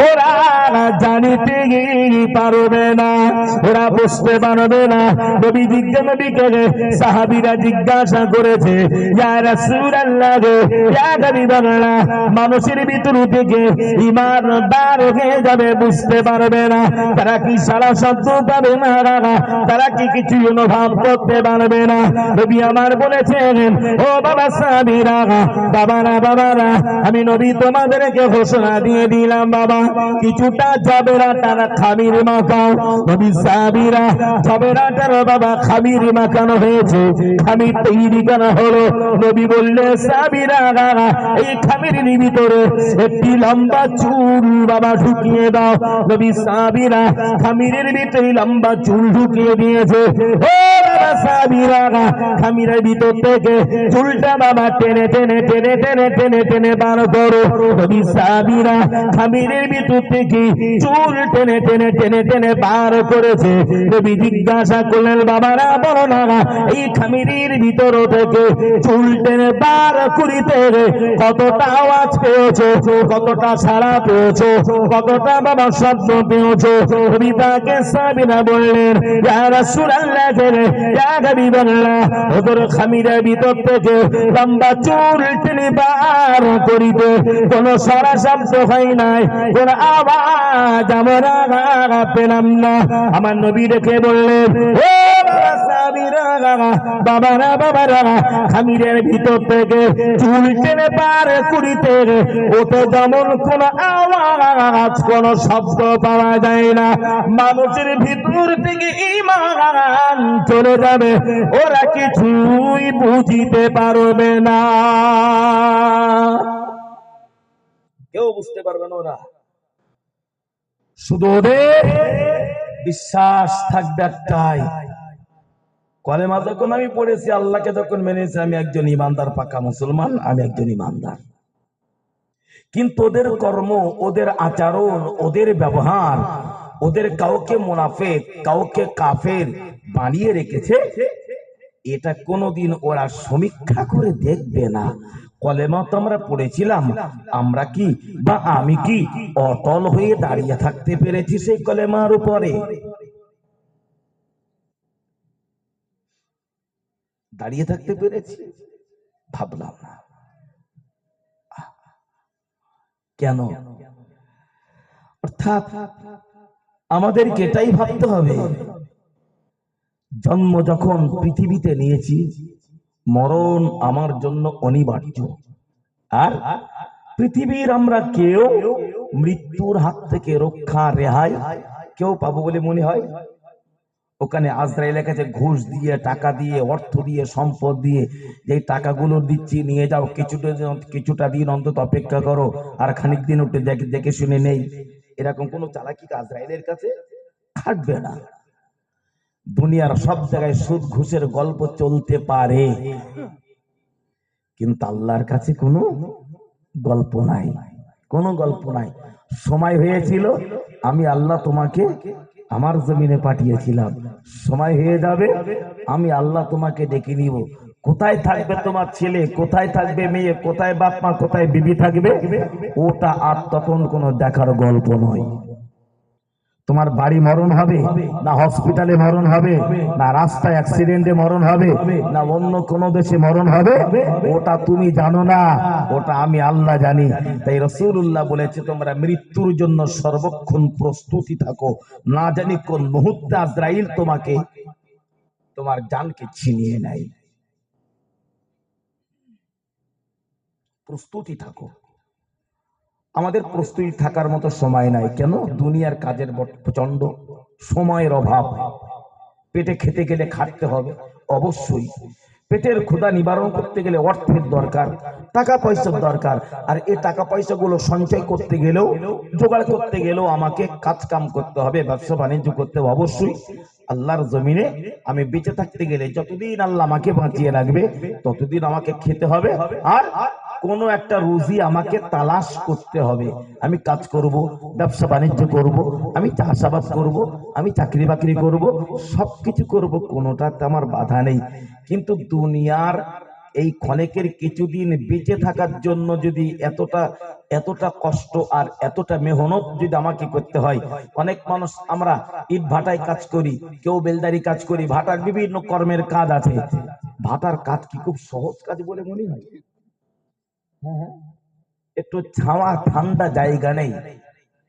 ওরা জানিতে পারবে না, ওরা বুঝতে পারবে না। নবীকে সাহাবীরা জিজ্ঞাসা করেছে, ইয়া রাসূলুল্লাহ গো, ইয়া হাবিবাল্লাহ, মানুষের ভিতর থেকে ঈমানদার হয়ে যাবে, বুঝতে পারবে না, তারা কি সারা শব্দ পাবে না, তারা কি কিছু অনুভব করতে পারবে না। নবী আমার বলেছেন, ও বাবা সাহাবীরা, বাবারা, আমি নবী তোমাদেরকে ঘোষণা দিয়ে দিলাম, বাবা কিছুটা জবেরাটার খামির মাখাও। নবী সাহাবীরা জবেরাটার বাবা খামির মাখানো হয়েছে, খামির তৈরি করা হলো। নবী বললে, সাহাবীরা এই খামির ভিতরে একটি লম্বা চুল বাবা ঢুকিয়ে দাও। নবী সাহাবীরা খামিরের ভিতরে লম্বা চুল ঢুকিয়ে দিয়েছে। ও বাবা সাহাবীরা, খামিরের ভিতর থেকে চুলটা বাবা টেনে টেনে টেনে টেনে টেনে টেনে বার করো। নবী সাহাবীরা খামিরের ভিতর থেকে চুল টেনে টেনে টেনে টেনে বার করেছে। নবী জিজ্ঞাসা করলেন, বাবারা বলো না, এই খামিরের ভিতর থেকে চুল টেনে বার করিতে কতটা আওয়াজ পেয়েছো, কতটা সাড়া পেয়েছো, কতটা বাবা শব্দ পেয়েছো? নবী তাকে সাহাবীরা বললেন, ইয়া রাসূলুল্লাহ, ইয়া হাবিবাল্লাহ, ওদের খামিরের ভিতর থেকে লম্বা চুল টেনে বার করিতে কোনো সারা শব্দ হয় নাই, কোন আওয়াজ আমরা পেলাম না। আমার নবী রেখে বললেন, ও বাবা সাহাবীরা, বাবারা, খামিরের ভিতর থেকে চুল টেনে বার করিতে ওতে যেমন কোন আওয়াজ, কোন শব্দ পাওয়া যায় না, মানুষের ভিতর থেকে ঈমান চলে যাবে, ওরা কিছুই বুঝিতে পারবে না, কেউ বুঝতে পারবে না। ওরা শুধু ওদের বিশ্বাস থাকবে একটাই, কলেমা যখন আমি পড়েছি, আল্লাহকে যখন মেনেছি, আমি একজন ইমানদার, পাকা মুসলমান, আমি একজন ইমানদার। কিন্তু ওদের কর্ম, ওদের আচরণ, ওদের ব্যবহার, ওদের কাউকে মুনাফিক, কাউকে কাফের বানিয়ে রেখেছে, এটা কোনোদিন ওরা সমীক্ষা করে দেখবে না। কলেমা তো আমরা পড়েছিলাম, আমরা কি বা আমি কি অটল হয়ে দাঁড়িয়ে থাকতে পেরেছি সেই কলেমার উপরে? দাঁড়িয়ে থাকতে পেরেছি? ভাবলাম না। কেন? অর্থাৎ আমাদেরকে এটাই ভাবতে হবে, জন্ম যখন পৃথিবীতে নিয়েছি, মরণ আমার জন্য অনিবার্য। আর পৃথিবীর আমরা কেউ মৃত্যুর হাত থেকে রক্ষা, রেহাই কেউ পাবো বলে মনে হয়? ওখানে আজরাইলের কাছে ঘুষ দিয়ে, টাকা দিয়ে, অর্থ দিয়ে, সম্পদ দিয়ে, যে টাকাগুলো দিচ্ছি নিয়ে যাও, কিছুটা দিন অন্তত অপেক্ষা করো, আর খানিক দিন উঠে দেখে শুনে নেই, এরকম কোন চালাকি আজরাইলের কাছে খাটবে না। দুনিয়ার সব জায়গায় সুদ ঘুষের গল্প চলতে পারে, কিন্তু আল্লাহর কাছে কোনো গল্প নাই, কোনো গল্প নাই। সময় হয়েছিল, আমি আল্লাহ তোমাকে আমার জমিনে পাঠিয়েছিলাম, সময় হয়ে যাবে, আমি আল্লাহ তোমাকে ডেকে নিব। কোথায় থাকবে তোমার ছেলে, কোথায় থাকবে মেয়ে, কোথায় বাপ মা, কোথায় বিবি থাকবে, ওটা আর তখন কোনো দেখার গল্প নয়। তোমার বাড়ি মরণ হবে না হসপিটালে মরণ হবে, না রাস্তায় অ্যাক্সিডেন্টে মরণ হবে, না অন্য কোনো দেশে মরণ হবে, ওটা তুমি জানো না, ওটা আমি আল্লাহ জানি। তাই রাসূলুল্লাহ বলেছে, তোমরা মৃত্যুর জন্য সর্বক্ষণ প্রস্তুতি থাকো, না জানি কোন মুহূর্তে আজরাইল তোমাকে, তোমার জানকে ছিনিয়ে নেয়। প্রস্তুতি থাকো। আমাদের প্রস্তুতি থাকার মতো সময় নাই। কেন? দুনিয়ার কাজের প্রচন্ড সময়ের অভাব। পেটে খেতে গেলে খাটতে হবে, অবশ্যই। পেটের ক্ষুধা নিবারণ করতে গেলে অর্থের দরকার, টাকা পয়সার দরকার। আর এই টাকা পয়সাগুলো সঞ্চয় করতে গেলেও, জোগাড় করতে গেলেও আমাকে কাজ কাম করতে হবে, ব্যবসা বাণিজ্য করতে হবে। অবশ্যই আল্লাহর জমিনে আমি বেঁচে থাকতে গেলে, যতদিন আল্লাহ আমাকে বাঁচিয়ে রাখবে, ততদিন আমাকে খেতে হবে, আর কোনো একটা রুজি আমাকে তালাশ করতে হবে। আমি কাজ করব, ব্যবসা বাণিজ্য করব, আমি চাষাবাদ করব, আমি চাকরি বাকরি করব, সবকিছু করব, কোনোটাতে আমার বাধা নেই। কিন্তু দুনিয়ার এই ক্ষণেকের কিছুদিন বেঁচে থাকার জন্য যদি এতটা কষ্ট আর এতটা মেহনত যদি আমাকে করতে হয়। অনেক মানুষ আমরা ইট ভাটায় কাজ করি, কেউ বেলদারি কাজ করি, ভাটার বিভিন্ন কর্মের কাজ আছে। ভাটার কাজ কি খুব সহজ কাজ বলে মনে হয়? হ্যাঁ, একটু ছাওয়া ঠান্ডা জায়গা নেই।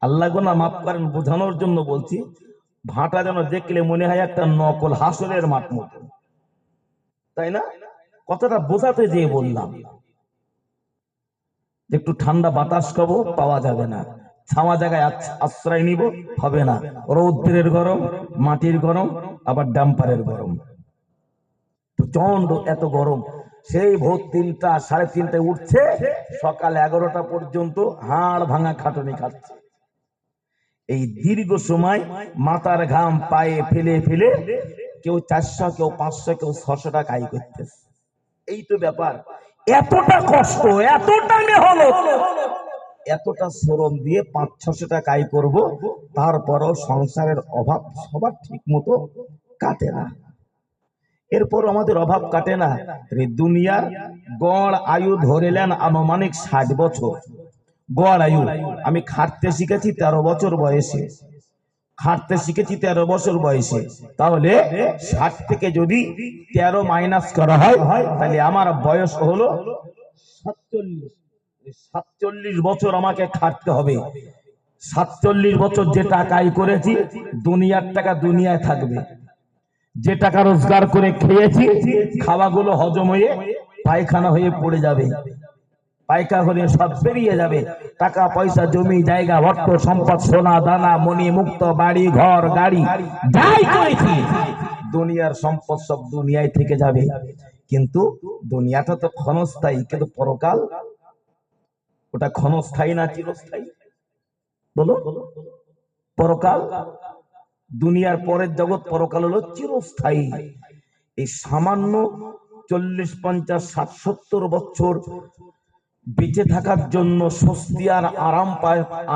আল্লাহ গোনা মাফ করেন, বোঝানোর জন্য বলছি। ভাটা যেন দেখলে মনে হয় একটা নকল হাসরের মাঠ মতো, তাই না? কতটা বোঝাতে যেয়ে বললাম, একটু ঠান্ডা বাতাস খাবো, পাওয়া যাবে না। ছাওয়া জায়গায় আশ্রয় নিব, হবে না। রৌদ্রের গরম, মাটির গরম, আবার ডাম্পারের গরম, প্রচন্ড এত গরম। সেই ভোর 3টা 3:30টায় উঠছে, সকাল 11টা পর্যন্ত হাড় ভাঙা খাটুনি খাচ্ছে। এই দীর্ঘ সময় মাথার ঘাম পায়ে ফেলে ফেলে কেউ 400, কেউ 500, কেউ 600 টাকা আয় করতেছে। এই তো ব্যাপার। এতটা কষ্ট, এতটা মেহনত, এতটা শ্রম দিয়ে 500-600 টাকা আয় করব, তারপরও সংসারের অভাব সবার ঠিক মতো কাটে না। এরপর আমাদের অভাব কাটে না। দুনিয়ার গড় আয়ু ধরেলেন আনুমানিক 60 বছর গড় আয়ু। আমি খাটতে শিখেছি 13 বছর বয়সে, খাটতে শিখেছি 13 বছর বয়সে। তাহলে 60 থেকে যদি 13 মাইনাস করা হয়, তাহলে আমার বয়স হলো 47। 47 বছর আমাকে খাটতে হবে। 47 বছর যে টাকা আয় করেছি, দুনিয়ার টাকা দুনিয়ায় থাকবে। যে টাকা রোজগার করে খেয়েছি, খাওয়াগুলো হজম হয়ে পায়খানা হয়ে পড়ে যাবে, পায়খানা হলে সব বেরিয়ে যাবে। টাকা পয়সা, জমি জায়গা, অর্থ সম্পদ, সোনা দানা, মণি মুক্ত, বাড়ি ঘর গাড়ি যাই করেছি, দুনিয়ার সম্পদ সব দুনিয়ায় থেকে যাবে। কিন্তু দুনিয়াটা তো ক্ষণস্থায়ী, কিন্তু পরকাল ওটা ক্ষণস্থায়ী না চিরস্থায়ী? বলো, পরকাল, দুনিয়ার পরের জগৎ, পরকাল হলো চিরস্থায়ী। এই সামান্য 40, 50, 60, 70 বছর বেঁচে থাকার জন্য, স্বস্তি আর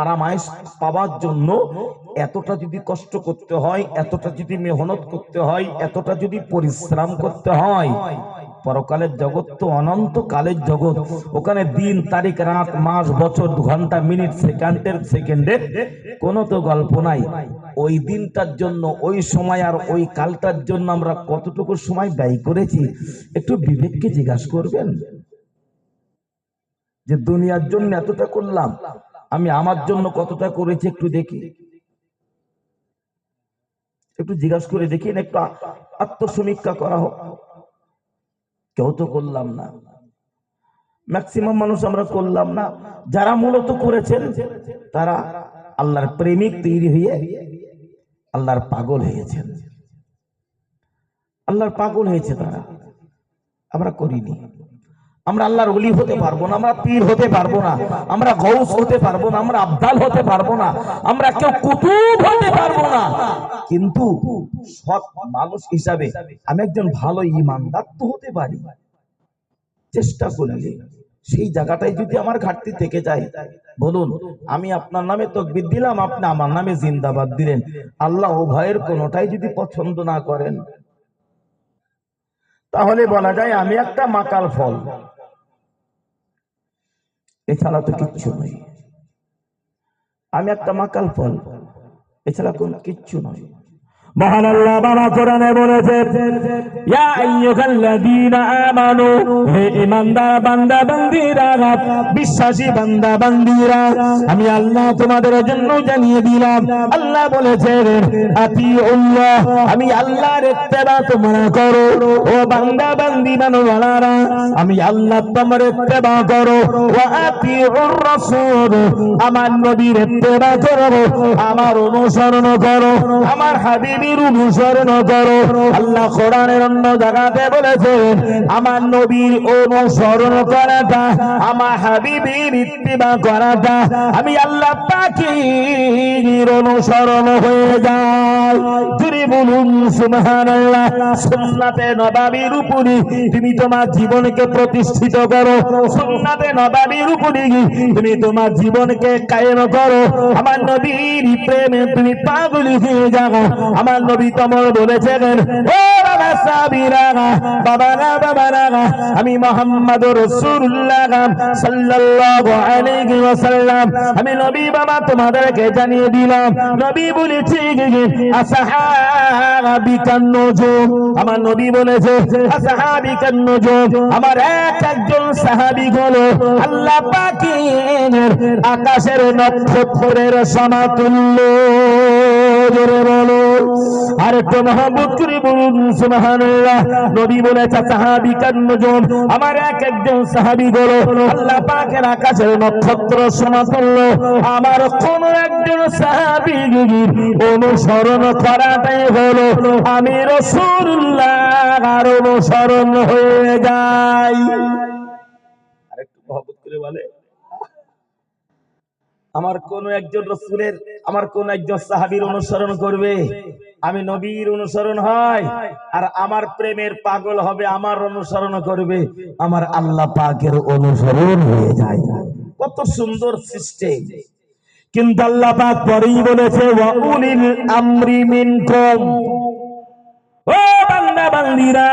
আরাম আয়েশ পাওয়ার জন্য এতটা যদি কষ্ট করতে হয়, এতটা যদি মেহনত করতে হয়, এতটা যদি পরিশ্রম করতে হয়, পরকালের জগৎ তো অনন্ত কালের জগৎ। ওখানে দিন, তারিখ, রাত, মাস, বছর, ঘন্টা, মিনিট, সেকেন্ডের কোনো তো গল্প নাই। ওই দিনটার জন্য, ওই সময় আর ওই কালটার জন্য আমরা কতটুকু সময় ব্যয় করেছি, একটু বিবেককে জিজ্ঞাসা করবেন। যে দুনিয়ার জন্য এতটা করলাম, আমি আমার জন্য কতটা করেছি একটু দেখি, একটু জিজ্ঞাসা করে দেখি না, একটু আত্মসমীক্ষা করা হোক। কেউ তো করলাম না, ম্যাক্সিমাম মানুষ আমরা করলাম না। যারা মূলত করেছেন তারা আল্লাহর প্রেমিক তৈরি হয়ে আল্লাহর পাগল হয়েছেন, আল্লাহর পাগল হয়েছে তারা। আমরা করিনি। আমরা আল্লাহর ওলি হতে পারবো না, আমরা পীর হতে পারবো না, আমরা গৌস হতে পারবো না, আমরা আব্দাল হতে পারবো না, আমরা কেউ কুতুব হতে পারবো না। কিন্তু সৎ মানুষ হিসাবে আমি একজন ভালো ঈমানদার তো হতে পারি, চেষ্টা করলে। সেই জায়গাটাই যদি আমার ঘাটতি থেকে যায়, বলুন, আমি আপনার নামে তাকবীর দিলাম, আপনি আমার নামে জিন্দাবাদ দিলেন, আল্লাহ উভয়ের কোনোটাই যদি পছন্দ না করেন, তাহলে বলা যায় আমি একটা মাকাল ফল, এছাড়া তো কিচ্ছু নেই। আমি একটা মাকাল ফল, এছাড়া কোনো কিচ্ছু নয়। মহান আল্লাহ বাবা কোরআনে বলেছে, ইয়া আইয়ুহাল্লাযীনা আমানু, হে ঈমানদার বান্দা বান্দীরা, বিশ্বাসী বান্দা বান্দীরা, আমি আল্লাহ তোমাদের জন্য জানিয়ে দিলাম। আল্লাহ বলেছে, আতিউল্লাহ, আমি আল্লাহর ইত্তেবা তোমরা করো। ও বান্দা বান্দী মানওয়ালারা, আমি আল্লাহ তোমার ইত্তেবা করো। ওয়া আতিউর রাসূল, আমার নবীর ইত্তেবা করো, আমার অনুসরণ করো, আমার হাবিব অনুসরণ করো। আল্লাহ কোরআনের অন্য জায়গাতে বলেছেন, আমার নবীর অনুসরণ করাটা, আমার হাবিবের ইত্তিবা করাটা, আমি আল্লাহ পাকের অনুসরণ হয়ে যায়। তুমি বলুন সুবহানাল্লাহ। সুন্নাতে নববীর উপরে তুমি তোমার জীবনকে প্রতিষ্ঠিত করো, সুন্নাতে নববীর উপরে তুমি তোমার জীবনকে কায়েম করো। আমার নবীর প্রেমে তুমি পাগল হয়ে যাও, আমার আমার নবী তমল বলেছেন, ও বাবা সাহাবীরা, বাবারা, আমি মুহাম্মদুর রাসূলুল্লাহ সাল্লাল্লাহু আলাইহি ওয়াসাল্লাম, আমি নবী বাবা তোমাদেরকে জানিয়ে দিলাম, নবী বলেছে আসহাবিকান নুজুম, আমার নবী বলেছে আসহাবিকান নুজুম, আমার একজন সাহাবী হলো আল্লাহ পাকের আকাশের নক্ষত্রের সমতুল্য। জোরে বলো আর একটু মহব্বত করে বলুন সুবহানাল্লাহ। নবী বলেছে সাহাবিকান নুজুম, আমার একজন সাহাবী হলো আল্লাহ পাকের আকাশের নক্ষত্র সমতুল্য। আমার কোন একজন সাহাবী অনুসরণ করাটাই হলো আমি রাসূলুল্লাহ আর অনুসরণ হয়ে যাই। আরেকটু মহব্বত করে বলে, আমার কোন একজন রাসূলের, আমার কোন একজন সাহাবীর অনুসরণ করবে, আমি নবীর অনুসরণ হয়, আর আমার প্রেমের পাগল হবে, আমার অনুসরণ করবে, আমার আল্লাহ পাকের অনুসরণ হয়ে যায়। কত সুন্দর সিস্টেম। কিন্তু আল্লাহ পাক পরেই বলেছে ওয়া উলিল আমরি মিনকুম, ও বান্দা বান্দীরা,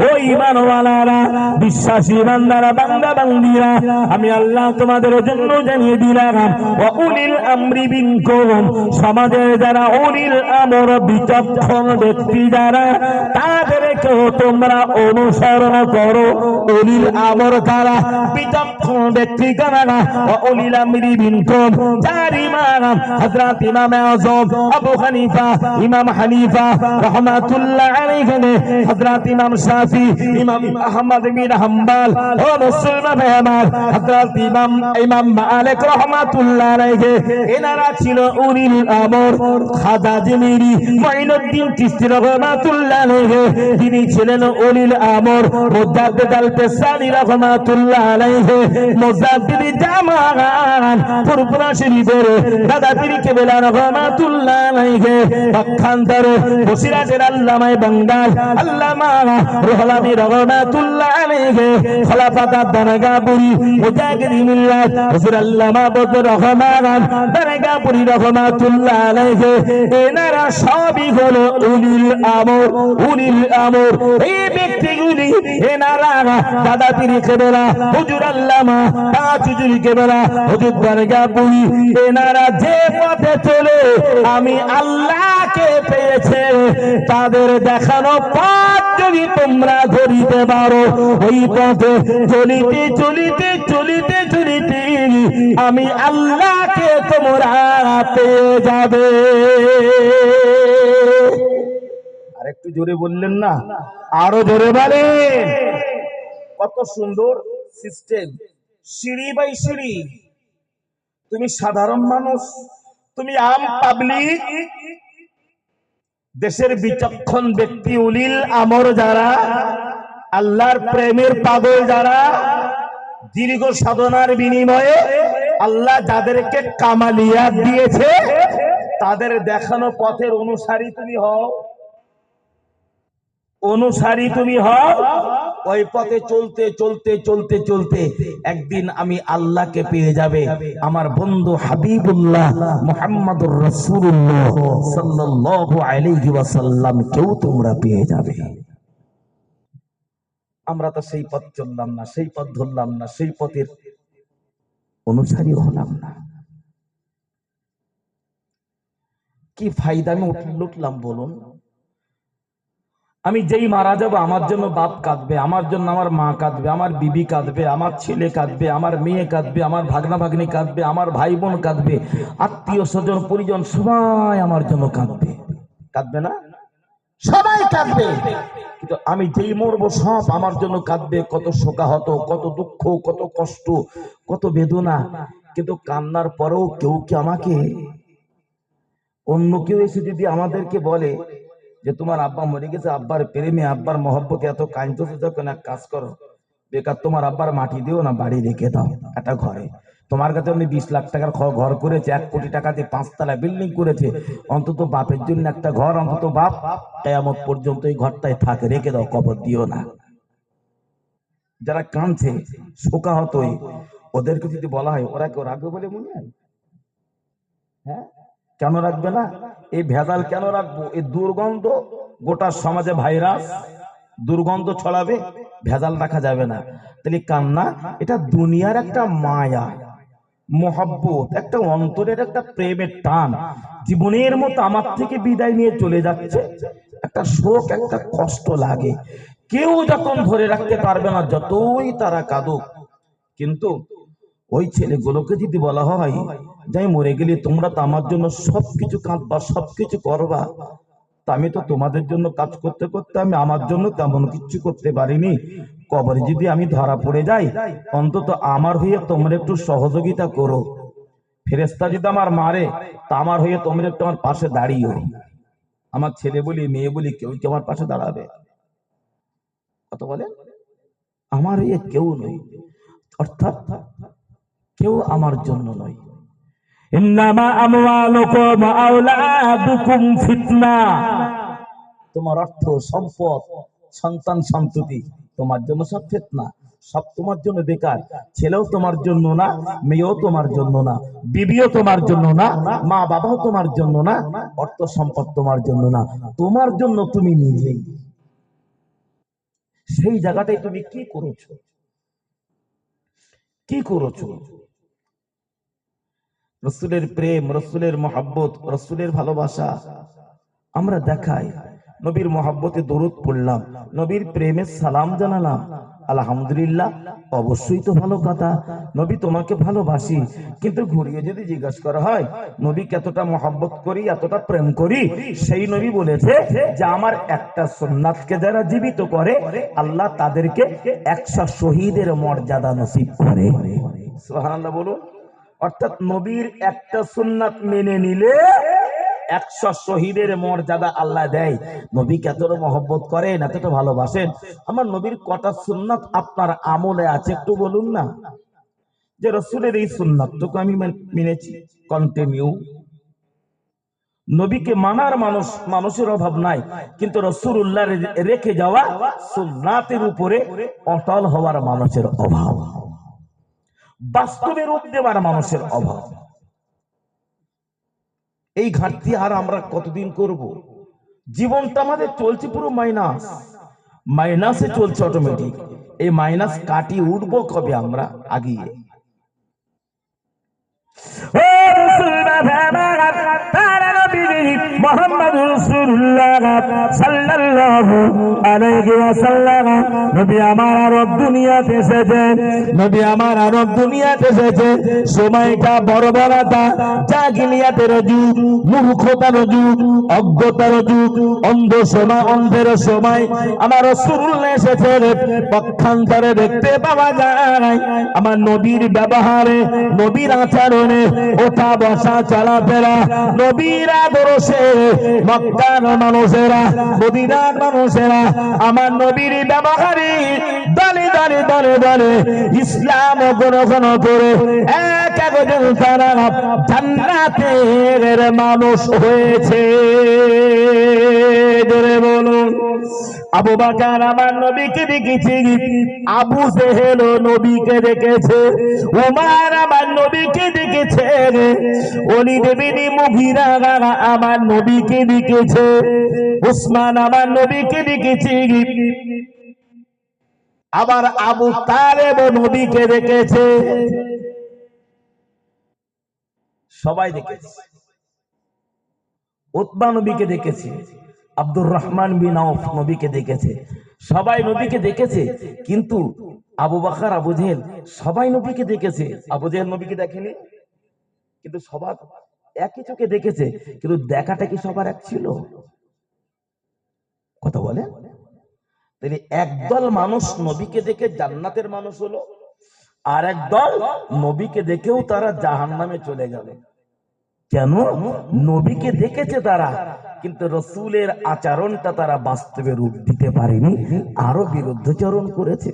ও ঈমানওয়ালারা, বিশ্বাসী বান্দারা, বান্দা বান্দীরা, আমি আল্লাহ তোমাদের জন্য জানিয়ে দিলাম ওয়া উলিল আমরি মিনকুম, সমাজের যারা উলিল আমর বিচক্ষণ ব্যক্তি যারা, তাদেরকেও তোমরা অনুসরণ করো। উলিল আমর কারা? বিচক্ষণ ব্যক্তি কারা? ওয়া উলিল আমরি মিনকুম, যার ইমাম হযরত ইমাম আযম আবু হানিফা, ইমাম হানিফা রাহমাতুল্লাহ আলাইহি, হযরত ইমাম শাফি, ইমাম আহমদ বিন হাম্বল, ও মুসলমান আমার হযরত ইমাম মালিক রাহমাতুল্লাহ আলাইহি, এনারা ছিল উলিল আমর। খাজা জিমিরি মুঈনুদ্দিন চিশতি রাহমাতুল্লাহ আলাইহি, তিনি ছিলেন উলিল আমর। মুজাদ্দিদ আল পেসানি রাহমাতুল্লাহ আলাইহি, মুজাদ্দিদ জামান ফুরফুরা শরীফের দাদা পীর কেবলা রাহমাতুল্লাহ আলাইহি, পক্ষান্তরে বসিরাটের আল্লামা বাঙ্গাল আল্লামা রুহুল আমিন রাহমাতুল্লাহ আলাইহি, খলাফাত দানাগাপুরি মুজাহিদি মিল্লাত হুজুর আল্লামা বদর রহমান দানাগাপুরি রাহমাতুল্লাহ আলাইহি, এনারা সবই হলো উলিল আমর। উলিল আমর এই ব্যক্তিগুলি, এনারা দাদা পীর কেবলা হুজুর আল্লামা তাজুদ্দিন কেবলা হুজুর দানাগাপুরি, এনারা যে পথে চলে আমি আল্লাহকে পেয়েছে, তাদের দেখানো পথ যদি তোমরা ধরিতে পারো, ওই পথে চলিতে চলিতে চলিতে চলিতে আমি আল্লাহকে তোমরা পেয়ে যাবে। আরেকটু জোরে বললেন না? আরো জোরে বলেন। কত সুন্দর সিস্টেম, সিঁড়ি বাই সিঁড়ি। তুমি সাধারণ মানুষ, তুমি আম পাবলিক, দেশের বিচক্ষণ ব্যক্তি উলিল আমর যারা, আল্লাহর প্রেমের পাগল যারা, দীর্ঘ সাধনার বিনিময়ে আল্লাহ যাদেরকে কামালিয়াত দিয়েছে, তাদের দেখানো পথের অনুসারী তুমি হও। অনুসারী তুমি হও। ওই পথে চলতে চলতে চলতে চলতে একদিন আমি আল্লাহকে পেয়ে যাবে। আমার বন্ধু হাবিবুল্লাহ মুহাম্মদুর রাসূলুল্লাহ সাল্লাল্লাহু আলাইহি ওয়াসাল্লাম কেউ তোমরা পেয়ে যাবে। আমরা তো সেই পথ চললাম না, সেই পথ ধরলাম না, সেই পথের অনুসারী হলাম না। কি ফায়দা আমি লুটলাম বলুন? আমি যেই মারা যাব, আমার জন্য বাপ কাঁদবে, আমার জন্য আমার মা কাঁদবে, আমার বিবি কাঁদবে, আমার ছেলে কাঁদবে, আমার মেয়ে কাঁদবে, আমার ভাগনা ভাগ্নি কাঁদবে, আমার ভাই বোন কাঁদবে, আত্মীয় স্বজন পরিজন সবাই আমার জন্য কাঁদবে। কাঁদবে না? সবাই কাঁদবে। কিন্তু আমি যেই মরবো সব আমার জন্য কাঁদবে। কত শোকাহত, কত দুঃখ, কত কষ্ট, কত বেদনা। কিন্তু কান্নার পরেও কেউ কি আমাকে, অন্য কেউ এসে যদি আমাদেরকে বলে যে তোমার আব্বা মরে গেছে, আব্বার প্রেমে আব্বার মহব্বতে এত কাঁদতেছে, যখন এক কাজ করো, বেকার তোমার আব্বার মাটি দিও না, বাড়ি রেখে দাও একটা ঘরে। তোমার কাছে উনি 20 লাখ টাকার ঘর করেছে, 1 কোটি টাকা দিয়ে 5 তলা বিল্ডিং করেছে, অন্তত বাপের জন্য একটা ঘর, অন্তত বাপ কিয়ামত পর্যন্ত এই ঘরটায় থাকে, রেখে দাও, কবর দিও না। যারা কাঁদছে শোকাহত, ওদেরকে যদি বলা হয়, ওরা কেউ রাখবে বলে মনে হয়? হ্যাঁ, কেন রাখবে না? এই ভেজাল কেন রাখবো? এই দুর্গন্ধ গোটা সমাজে ভাইরাস, দুর্গন্ধ ছড়াবে, ভেজাল রাখা যাবে না। তাহলে কান্না এটা দুনিয়ার একটা মায়া, মোহাব্বত, একটা অন্তরের একটা প্রেমের টান। জীবনের মতো আমার থেকে বিদায় নিয়ে চলে যাচ্ছে, একটা শোক, একটা কষ্ট লাগে। কেউ যখন ধরে রাখতে পারবে না, যতই তারা কাঁদুক। কিন্তু ওই ছেলেগুলোকে যদি বলা হয় যাই মরে গেলে তোমরা তো আমার জন্য সবকিছু কাঁদবা, সবকিছু করবা, তা আমি তো তোমাদের জন্য কাজ করতে করতে আমি আমার জন্য তেমন কিছু করতে পারিনি। কবরে যদি আমি ধরা পড়ে যাই, অন্তত আমার হয়ে তোমরা একটু সহযোগিতা করো। ফেরেশতা যদি আমার মারে, তা আমার হয়ে তোমরা একটু আমার পাশে দাঁড়িও। আমার ছেলে বলি মেয়ে বলি কেউ কি আমার পাশে দাঁড়াবে? কত বলে, আমার হয়ে কেউ নয়, অর্থাৎ কেউ আমার জন্য নয়। ইন্নামা আমওয়ালুকুম ওয়া আওলাদুকুম ফিতনা। তোমার অর্থ সম্পদ, সন্তান সন্ততি তোমার জন্য সব ফিতনা, সব তোমার জন্য বেকার। ছেলেও তোমার জন্য না, মেয়েও তোমার জন্য না, বিবিও তোমার জন্য না, মা বাবাও তোমার জন্য না, অর্থ সম্পদ তোমার জন্য না, তোমার জন্য তুমি নিজেই। সেই জায়গাটায় তুমি কি করেছো, কি করেছো? রসুলের প্রেম, রসুলের মহাব্বত, রসুলের ভালোবাসা আমরা দেখাই। নবীর মহাব্বতে দরুদ পড়লাম, নবীর প্রেমে সালাম জানালাম, আলহামদুলিল্লাহ, অবশ্যই তো ভালো কথা। নবী তোমাকে ভালোবাসি, কিন্তু ঘুরিয়ে যদি জিজ্ঞাসা করা হয় নবীকে এতটা মহাব্বত করি, এতটা প্রেম করি, সেই নবী বলেছে যে আমার একটা সুন্নাতকে যারা জীবিত করে আল্লাহ তাদেরকে 100 শহীদের মর্যাদা নসিব করে। সুবহানাল্লাহ বলুন। অর্থাৎ নবীর একটা সুন্নাত মেনে নিলে 100 শহীদের মর্যাদা আল্লাহ দেয়। নবীকে এতটা মহব্বত করেন, এতটা ভালোবাসেন, আমার নবীর কটা সুন্নাত আপনার আমলে আছে একটু বলুন না। যে রসুলের এই সুন্নাতটুকু আমি মেনেছি, কন্টিনিউ। নবীকে মানার মানুষের অভাব নাই, কিন্তু রাসূলুল্লাহ রেখে যাওয়া সুন্নাতের উপরে অটল হওয়ার মানুষের অভাব, বাস্তবে রূপ দেওয়ার মানুষের অভাব। এই ঘাটতি আর আমরা কতদিন করব? জীবনটা আমাদের চলছে পুরো মাইনাসে চলছে অটোমেটিক। এই মাইনাস কাটিয়ে উঠবো কবে আমরা আগিয়ে? ও রাসূলুল্লাহ তাআলা নবী মুহাম্মদ রাসূলুল্লাহ সাল্লাল্লাহু আলাইহি ওয়াসাল্লাম, নবী আমার আরব দুনিয়াতে এসেছে, নবী আমার আরব দুনিয়াতে এসেছে সময়টা বর্বরতা, জাহিলিয়াতের যুগ, মূর্খতার যুগ, অজ্ঞতার যুগ, অন্ধের সময় আমার রাসূলুল্লাহ এসেছে। পক্ষান্তরে দেখতে পাওয়া যায় আমার নবীর ব্যবহারে, নবীর আচরণে, ওঠা বসা চলাফেরা, নবীর আদর্শে মক্কার মানুষেরা, মদিনার মানুষেরা আমার নবীর ব্যবহারে দলে দলে দলে দলে ইসলাম গ্রহণ করে এক একজন তারা জান্নাতের মানুষ হয়েছে। জোরে বলুন। আবু বকর আমার নবীকে দেখেছে, আবু জেহেল নবীকে দেখেছে, ওমর আমার নবীকে দেখেছে, ওলীদ বিন মুগীরা আমার নবীকে দেখেছে, উসমান আমার নবীকে দেখেছে, আবার আবু তালেব নবীকে দেখেছে। সবাই দেখেছে। উতবা নবীকে দেখেছে, আব্দুর রহমান বিন আউফ নবীকে দেখেছে, সবাই নবীকে দেখেছে। কিন্তু আবু বকর, আবু জেহেল সবাই নবীকে দেখেছে, আবু জেহেল নবীকে দেখেনি। কিন্তু সবার একই চোখে দেখেছে, কিন্তু দেখাটা কি সবার এক ছিল? কথা বলে। তাহলে একদল মানুষ নবীকে দেখে জান্নাতের মানুষ হলো, আর একদল নবীকে দেখেও তারা জাহান্নামে চলে গেল। কেন? নবীকে দেখেছে তারা, কিন্তু রসুলের আচরণটা তারা বাস্তবে রূপ দিতে পারেনি, আরো বিরুদ্ধাচরণ করেছে।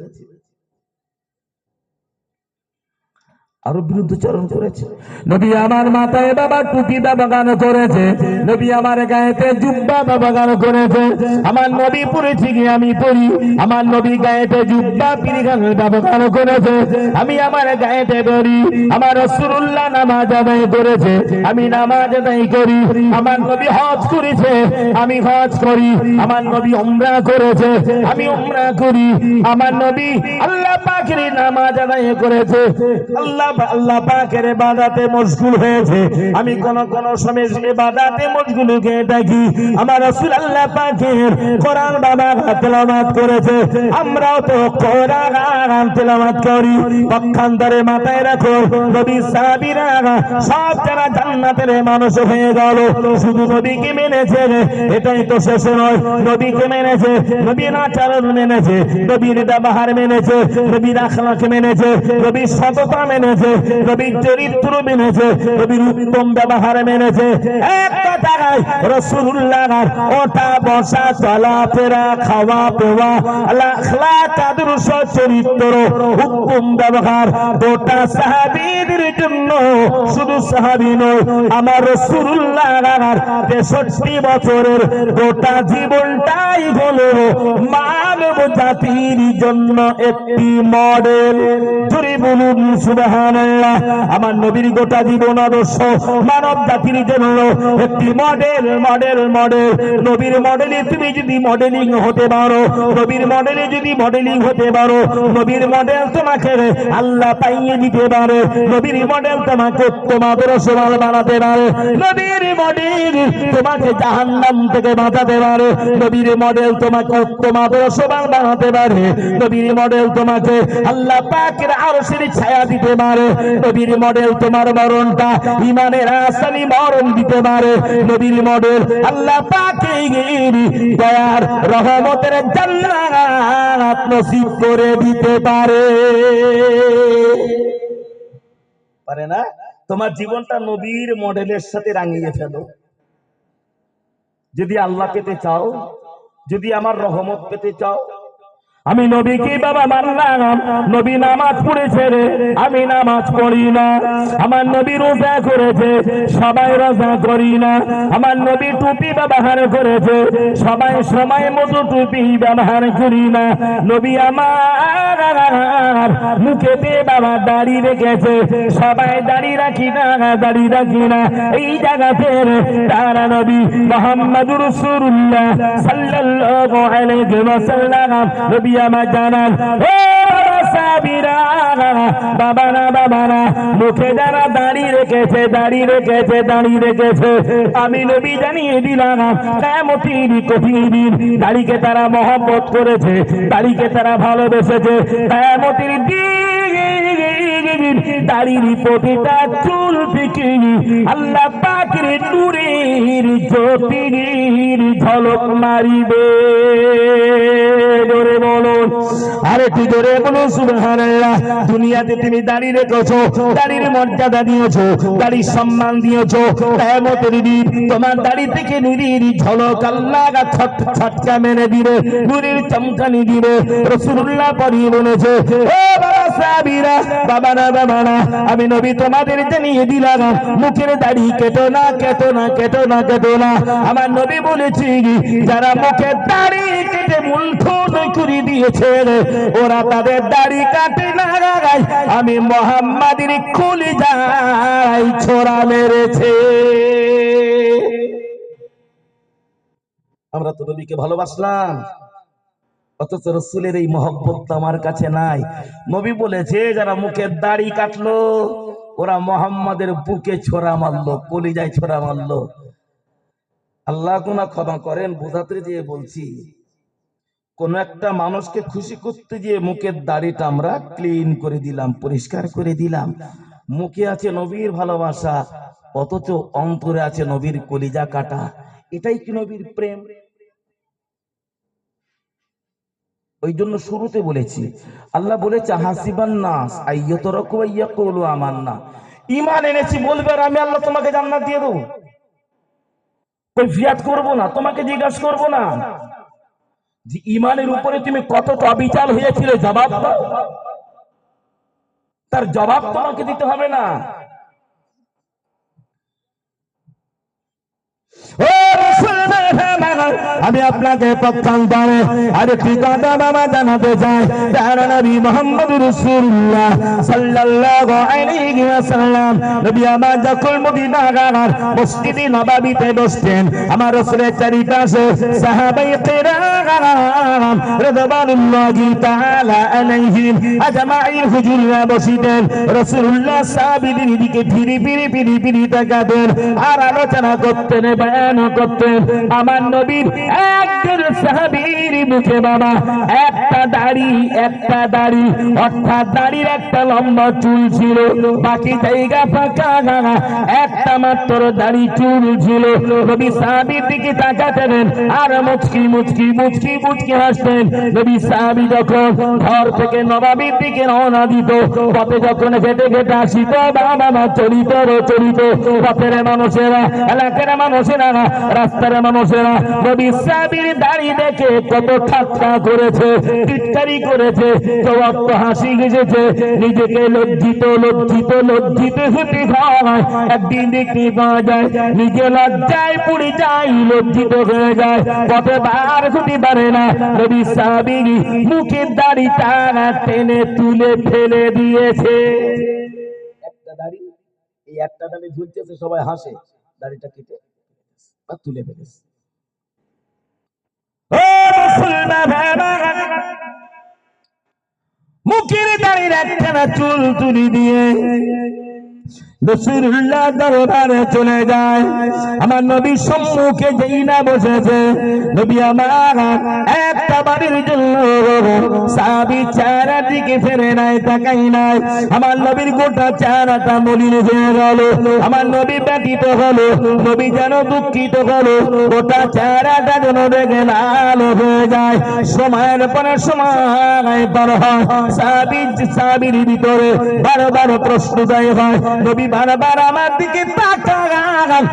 আরো বিরুদ্ধচারণ করেছে। নবী আমার মাথায় বাবা টুপি ব্যবহার করেছে, নবী আমার গায়েতে জুব্বা ব্যবহার করেছে। আমার নবী পড়েছি কি আমি পড়ি, আমার নবী গায়েতে জুব্বা পিরিগান ব্যবহার করেছে, আমি আমার গায়েতে পড়ি। আমার রাসূলুল্লাহ নামাজ আদায় করেছে, আমি নামাজ আদায় করি। আমার নবী হজ করেছে, আমি হজ করি। আমার নবী উমরা করেছে, আমি উমরা করি। আমার নবী আল্লাহ পাকের নামাজ আদায় করেছে, আল্লাহ পাকের ইবাদতে মশগুল হয়েছে। আমি কোন সময় ইবাদতে মশগুল হয়ে থাকি। আমার রাসূল আল্লাহ পাকের কোরআন বাবা তেলাওয়াত করেছে, আমরাও তো কোরআন তেলাওয়াত করি। পক্ষান্তরে মাথায় রাখো, নবী সাহাবীরা সব যারা জান্নাতের মানুষ হয়ে গেল, শুধু নবীকে মেনেছে। এটাই তো শেষ নয়, নবীকে মেনেছে, নবীর আচরণ মেনেছে, নবীর ব্যবহার মেনেছে, নবীর আখলাক মেনেছে, নবীর সততা মেনেছে, নবীর চরিত্র মেনেছে, নবীর উত্তম ব্যবহার মেনেছে। এক কথায় রাসূলুল্লাহ ওঠা বসা চলাফেরা খাওয়া পেওয়া আখলাক আদর্শ চরিত্র উত্তম ব্যবহার গোটা সাহাবীদের জন্য, শুধু সাহাবী নয়, আমার রাসূলুল্লাহ 63 বছরের গোটা জীবনটাই হলো মানব জাতির জন্য একটি মডেল। জোরে বলুন সুবহানাল্লাহ। আমার নবীর গোটা জীবন আদর্শ মানব জাতির জন্য একটি মডেল মডেল মডেল। নবীর মডেলে তুমি যদি মডেলিং হতে পারো, নবীর মডেলে যদি মডেলিং হতে পারো, নবীর মডেল তোমাকে আল্লাহ পাইয়ে দিতে পারে, নবীর মডেল তোমাকে তোমাদের সমাল বানাতে পারে, নবীর মডেল তোমাকে জাহান্নাম থেকে বাঁচাতে পারে, নবীর মডেল তোমাকে তোমাদের সমাল বানাতে পারে, নবীর মডেল তোমাকে আল্লাহ পাকের আরশের ছায়া দিতে পারে, নবীর মডেল তোমার মরণটা ঈমানের আসানি মরণ দিতে পারে, নবীর মডেল আল্লাহ পাকের দয়ার রহমতের জান্নাত নসিব করে দিতে পারে। পারে না? তোমার জীবনটা নবীর মডেলের সাথে রাঙিয়ে ফেলো। যদি আল্লাহ পেতে চাও, যদি আমার রহমত পেতে চাও। আমি নবীকে বাবা মানলাম, নবী নামাজ পড়েছে রে, আমি নামাজ পড়ি না। আমার নবী রোজা করেছে, সবাই রোজা করি না। আমার নবী টুপি ব্যবহার করেছে, সবাই সময় মতো টুপি ব্যবহার করি না। নবী আমার মুখেতে বাবা দাড়ি রেখেছে, সবাই দাড়ি রাখি না, দাড়ি রাখি না। এই জায়গাতে তারা নবী মুহাম্মদুর রাসূলুল্লাহ সাল্লাল্লাহু আলাইহি ওয়াসাল্লাম নবী আমার জানান, ও সাহাবীরা, বাবারা বাবারা, মুখে যারা দাড়ি রেখেছে, দাড়ি রেখেছে, দাড়ি রেখেছে, আমি নবী জানিয়ে দিলাম কিয়ামতের কঠিন দিন দাড়িকে তারা মহব্বত করেছে, দাড়িকে তারা ভালোবেসেছে। কিয়ামতের দিন দাড়ির প্রতিটা চুল থেকে আল্লাহ পাকের নূরের জ্যোতির ঝলক মারিবে। জোরে বলুন, আরে তুই জোরে বলুন সুবহানাল্লাহ। দুনিয়াতে তুমি দাড়ি রেখেছো, দাড়ির মর্যাদা দিয়েছো, দাড়ির সম্মান দিয়েছো। কিয়ামতের দিন তোমার দাড়ি থেকে নূরের ঝলক আল্লাহ ছটকা মেরে দিবে, নূরের চমকানি দিবে। রাসূলুল্লাহ পরিয়ে বলেছে, ও বাবা সাহাবীরা, বাবারা বাবারা, আমি নবী তোমাদের জানিয়ে দিলাম, মুখের দাড়ি কেটো না, কেটো না, কেটো না, কেটো না। আমার নবী বলেছি, যারা মুখের দাড়ি কেটে মুলঠুন করে দিয়েছে, ওরা তাদের দাড়ি কাটে না, আমি মুহাম্মাদের কলিজায় ছোরা মেরেছে। আমরা তো নবীকে ভালোবাসলাম, অথচ রাসূলের এই মহব্বত আমার কাছে নাই। নবী বলেছে, যারা মুখের দাড়ি কাটলো, ওরা মুহাম্মাদের বুকে ছোরা মারলো, কলিজায় ছোরা মারলো। আল্লাহ গুনাহ ক্ষমা করেন, বোঝাতে গিয়ে বলছি, কোন একটা মানুষকে খুশি করতে গিয়ে মুখের দাড়িটা আমরা ক্লিন করে দিলাম, পরিষ্কার করে দিলাম। মুখে আছে নবীর ভালোবাসা, অথচ অন্তরে আছে নবীর কলিজা কাটা। এটাই কি নবীর প্রেম? ওই জন্য শুরুতে বলেছি, আল্লাহ বলেছে, হাসিবান নাস আইয়াতরাকু আইয়াকুলু আমান্না। ঈমান এনেছি বলবে আর আমি আল্লাহ তোমাকে জান্নাত দিয়ে দেব। কৈফিয়াত করব না, তোমাকে জিজ্ঞাসা করব না যে ঈমানের উপরে তুমি কতটা অবিচার হয়েছিলে, জবাব দাও। তার জবাব তোমাকে দিতে হবে না। আমি আপনাকে পক্ষান্তরে আরেকটি কথা বাবা জানাতে চাই। প্যারা নবী মুহাম্মদ রাসূলুল্লাহ সাল্লাল্লাহু আলাইহি ওয়াসাল্লাম নবী আমার যখন মদিনার মসজিদে নববীতে বসতেন, আমার রাসূলের চারিপাশে সাহাবায়ে কেরাম রাদিয়াল্লাহু তাআলা আলাইহিম আজমাইন হুজুররা বসিতেন। রাসূলুল্লাহ সাহাবীদের দিকে ফিরি ফিরি ফিরি ফিরি তাকাতেন আর আলোচনা করতেন, বয়ান করতেন। আমার নবীর একজন সাহাবীর মুখে বাবা একটা দাড়ি অর্থাৎ দাড়ির একটা লম্বা চুল ছিল, বাকি জায়গা ফাঁকা, একটা মাত্র দাড়ি চুল ছিল। নবী সাহাবীর দিকে তাকাতেন আর মুচকি মুচকি মুচকি মুচকি হাসতেন। নবী সাহাবী যখন ঘর থেকে নববীর দিকে রওনা দিত, পথে যখন হেঁটে হেঁটে আসিত বাবা চলিত পথের মানুষেরা, এলাকার মানুষেরা, রাস্তার মানুষেরা নবী সাহাবীর দাড়ি দেখে কত ঠাট্টা করেছে, টিটকারি করেছে, কেউ অত হাসি হেসেছে। নিজেকে লজ্জিত হতে হয়। একদিন দেখতে পাওয়া যায় নিজে লজ্জায় পুড়ে যায়, লজ্জিত হয়ে যায়, পথে বার হতে পারে না। নবী সাহাবী মুখের দাড়িটা টেনে তুলে ফেলে দিয়েছে। একটা দাড়ি, এই একটা দাড়ি ঝুলতেছে, সবাই হাসে, দাড়িটা কেটে আর তুলে ফেলেছে। মুখের দাড়ির একখানা চুল তুলি দিয়ে রাসূলুল্লাহ দরবারে চলে যায়। আমার নবীর সম্মুখে যেই না বসেছে, নবী আমার একটা বাড়ির জন্য সাহাবী চেহারা দিকে ফেরে নাই, তাকাই নাই। আমার নবীর গোটা চেহারাটা মলিন হয়ে গেল। আমার নবী ব্যথিত হলো, নবী যেন দুঃখিত হলো, গোটা চেহারাটা যেন দেখে লাল হয়ে যায়। সময়ের পরে সময় পার হয়, সাহাবীর ভিতরে বারবার প্রশ্ন উদয় হয়। নবী বারবার আমার দিকে তাকান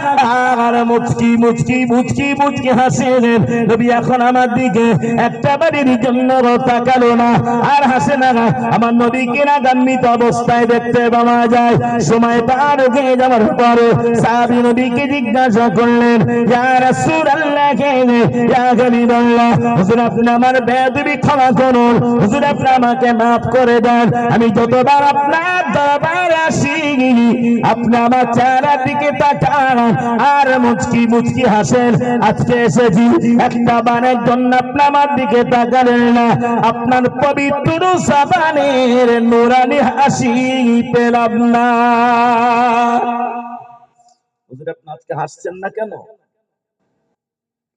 আর মুচকি মুচকি মুচকি মুচকি হাসেন। নবী এখন আমার দিকে একটা বাড়ির জন্য তাকালো না আর হাসে না। আমার নবীকে রাগান্বিত অবস্থায় দেখতে পাওয়া যায়। সময় পার হয়ে যাওয়ার পরে সাহাবী নবীকে জিজ্ঞাসা করলেন, ইয়া রাসূলুল্লাহ, ইয়া হাবিবাল্লাহ, হুজুর আপনি আমার বেয়াদবি ক্ষমা করুন, হুজুর আপনি আমাকে মাফ করে দেন। আমি যতবার আপনার দরবারে আসি আপনি আমার চেহারার দিকে তাকান আর মুচকি মুচকি হাসেন। আজকে এসেছি একটা বারের জন্য আপনি আমার দিকে তাকালেন না, আপনার পবিত্র জবানের নূরানি হাসি পেলাম না। হুজুর আপনি আজকে হাসছেন না কেন?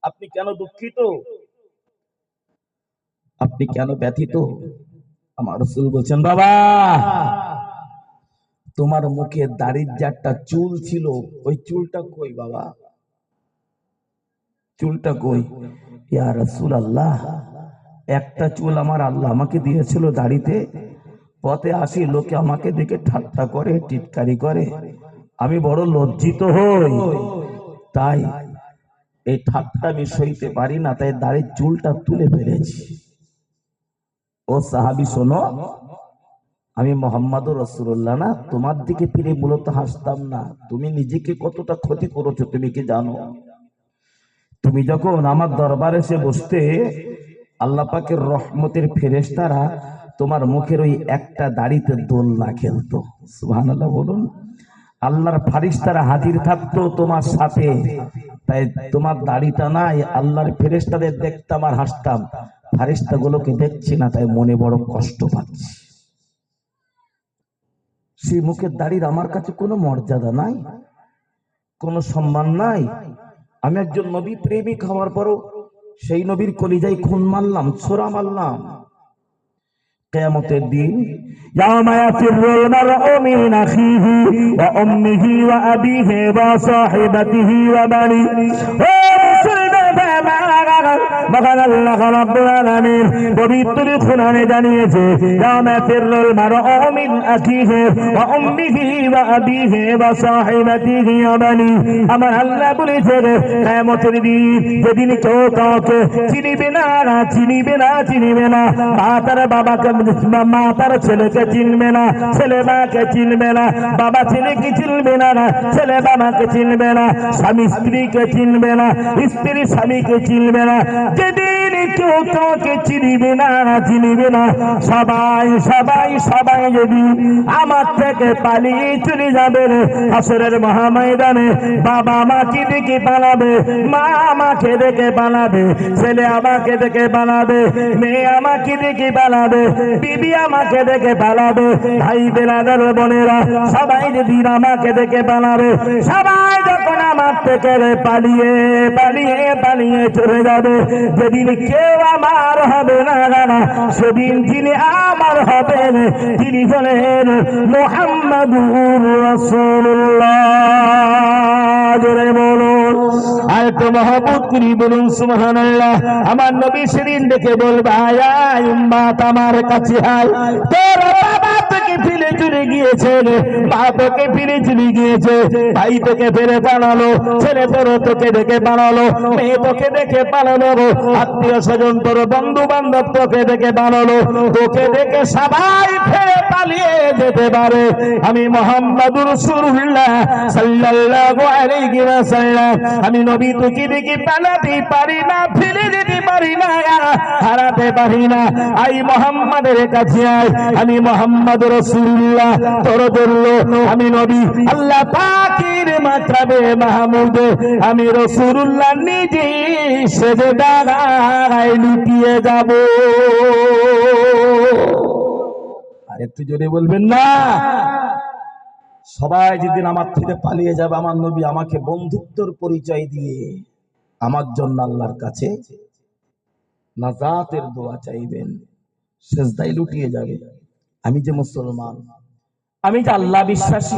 আপনি কেন দুঃখিত? আপনি কেন ব্যথিত? আমার রাসূল বলছেন, বাবা তোমার মুখে দাড়ির যে একটা চুল ছিল, ওই চুলটা কই বাবা? চুলটা কই? ইয়া রাসূলুল্লাহ, একটা চুল আমার আল্লাহ আমাকে দিয়েছিল দাড়িতে, পথে আসি লোকে আমাকে দেখে ঠাট্টা করে, টিটকারি করে, আমি বড় লজ্জিত হই, তাই এই ঠাট্টা আমি সইতে পারি না, তাই দাড়ির চুলটা তুলে ফেলেছি। ও সাহাবী শোনো, আমি মুহাম্মদুর রাসূলুল্লাহ না, তোমার দিকে ফিরে মূলত হাসতাম না। তুমি নিজেকে কতটা ক্ষতি করেছো তুমি কি জানো? তুমি যখন আমার দরবারে এসে বসতে, আল্লাহ পাকের রহমতের ফেরেশতারা তোমার মুখের ওই একটা দাড়িতে দোলনা খেলতো। সুবহানাল্লাহ বলুন। আল্লাহর ফেরেশতারা হাজির থাকতো তোমার সাথে, তাই তোমার দাড়িটা নাই, আল্লাহর ফেরেশতাদের দেখতাম আর হাসতাম। ফেরেশতাগুলোকে দেখছি না, তাই মনে বড় কষ্ট পাচ্ছি। সেই মুখের দাড়ির আমার কাছে কোনো মর্যাদা নাই, কোনো সম্মান নাই। আমি একজন নবী প্রেমিক হওয়ার পরও সেই নবীর কলিজায় খুন মারলাম, ছোরা মারলাম। কিয়ামতের দিন ইয়াউমা ইয়াফিরুল মারউ মিন আখিহি ওয়া উম্মিহি ওয়া আবিহি ওয়া সাহিবাতিহি ওয়া বানিহি। মহান আল্লাহ রাব্বুল আলামিন পবিত্র কোরআনে জানিয়েছে ইয়ামা ফিরুল মারউ মিন আখিহি ওয়া উম্মিহি ওয়া আবিহি ওয়া সাহিবাতিহি ওয়া বানি। আমার আল্লাহ বলেছে কিয়ামতের দিন যেদিন কেউ কাউকে চিনিবে না চিনিবে না চিনিবে না, মা তার বাবাকে, মা তার ছেলেকে চিনবে না, ছেলে মাকে চিনবে না, বাবা ছেলেকে চিনবে না, ছেলে বাবাকে চিনবে না, স্বামী স্ত্রীকে চিনবে না, স্ত্রী স্বামীকে চিনবে না। যেদিন কেউ কাউকে চিনবে না চিনবে না, সবাই সবাই সবাই যদি আমার থেকে পালিয়ে চলে যাবে হাসরের মহাময়দানে, বাবা মাকে দেখে পালাবে, মা আমাকে দেখে পালাবে, ছেলে আমাকে দেখে পালাবে, মেয়ে আমাকে দেখে পালাবে, বিবি আমাকে দেখে পালাবে, ভাই বেরাদার বোনেরা সবাই যদি আমাকে দেখে পালাবে। সবাই যখন আমার থেকে পালিয়ে পালিয়ে পালিয়ে চলে যাবে, যেদিন কেউ আমার হবে না, সেদিন যিনি আমার হবেন তিনি হলেন মুহাম্মাদুর রাসূলুল্লাহ। জোরে বলুন আর তো মহব্বত করি বলুন সুবহানাল্লাহ। আমার নবী সেদিন ডেকে বলবে আয় উম্মত আমার কাছে আয়, তোর বাবা তোকে ফেলে চলে গিয়েছে, মা তোকে ফেলে চলে গিয়েছে, ভাই তোকে ফেলে পালালো, ছেলে তোকে দেখে পালালো, মেয়ে তোকে দেখে পালালো, আত্মীয় স্বজন তোর বন্ধু বান্ধব তোকে দেখে পালালো, তোকে দেখে সবাই ফেলে পালিয়ে যেতে পারে, আমি মুহাম্মাদুর রাসূলুল্লাহ সাল্লাল্লাহু আলাইহি ওয়াসাল্লাম আমি নবী তোকে দেখে পালাতে পারি না, ফেলে যেতে পারি না, হারাতে পারি না। আই মুহাম্মাদের কাছে আয়, আমি মুহাম্মাদুর রাসূলুল্লাহ তোর জন্য আমি নবী আল্লাহ পাকের মাতরাবে মাহমুদ আমি রাসূলুল্লাহ নিজে সেজদায় লুটিয়ে যাব। আর একটু জোরে বলবেন না? সবাই যেদিন আমার থেকে পালিয়ে যাবে, আমার নবী আমাকে বন্ধুত্বর পরিচয় দিয়ে আমার জন্য আল্লাহর কাছে নাজাতের দোয়া চাইবেন, সেজদায় লুটিয়ে যাবে। আমি যে মুসলমান, আমি যে আল্লাহ বিশ্বাসী,